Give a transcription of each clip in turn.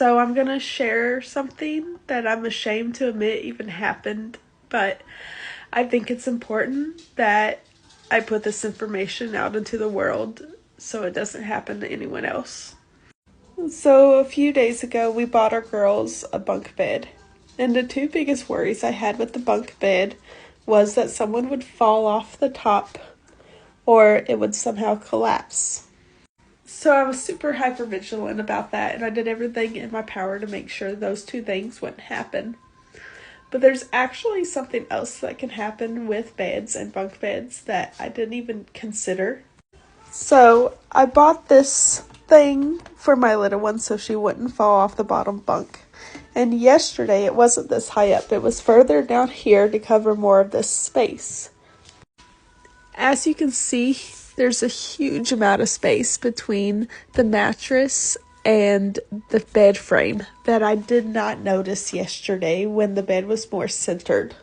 So I'm gonna share something that I'm ashamed to admit even happened, but I think it's important that I put this information out into the world so it doesn't happen to anyone else. So a few days ago, we bought our girls a bunk bed. And the two biggest worries I had with the bunk bed was that someone would fall off the top or it would somehow collapse. So I was super hyper vigilant about that, and I did everything in my power to make sure those two things wouldn't happen. But there's actually something else that can happen with beds and bunk beds that I didn't even consider. So I bought this thing for my little one so she wouldn't fall off the bottom bunk. And yesterday it wasn't this high up, it was further down here to cover more of this space. As you can see, there's a huge amount of space between the mattress and the bed frame that I did not notice yesterday when the bed was more centered.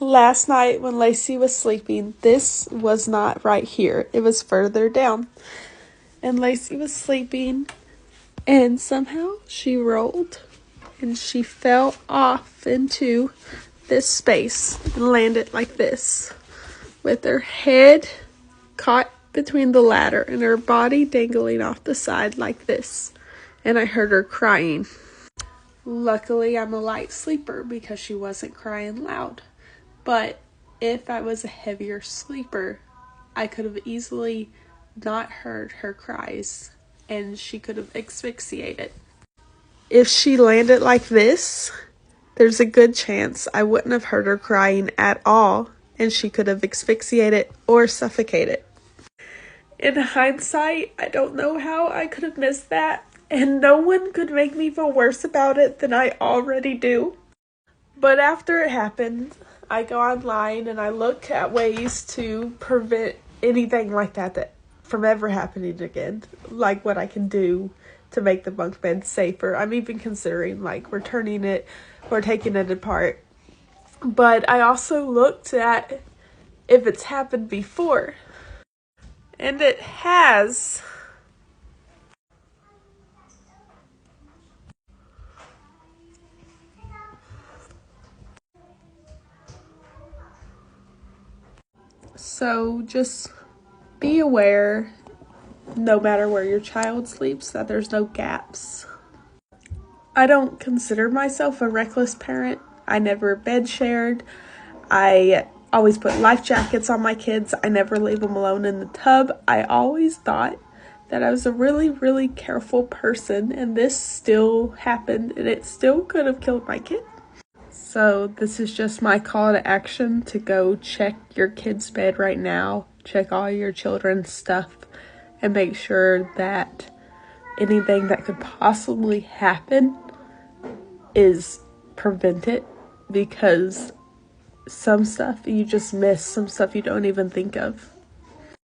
Last night when Lacey was sleeping, this was not right here. It was further down. And Lacey was sleeping and somehow she rolled and she fell off into this space and landed like this, with her head caught between the ladder and her body dangling off the side like this. And I heard her crying. Luckily, I'm a light sleeper because she wasn't crying loud. But if I was a heavier sleeper, I could have easily not heard her cries and she could have asphyxiated. If she landed like this, there's a good chance I wouldn't have heard her crying at all and she could have asphyxiated or suffocated. In hindsight, I don't know how I could have missed that, and no one could make me feel worse about it than I already do. But after it happened, I go online and I look at ways to prevent anything like that from ever happening again, like what I can do to make the bunk bed safer. I'm even considering returning it or taking it apart. But I also looked at if it's happened before. And it has. So just be aware, no matter where your child sleeps, that there's no gaps. I don't consider myself a reckless parent. I never bed shared. I always put life jackets on my kids. I never leave them alone in the tub. I always thought that I was a really, really careful person, and this still happened, and it still could have killed my kid. So this is just my call to action to go check your kid's bed right now, check all your children's stuff, and make sure that anything that could possibly happen is prevented, because some stuff you just miss, some stuff you don't even think of.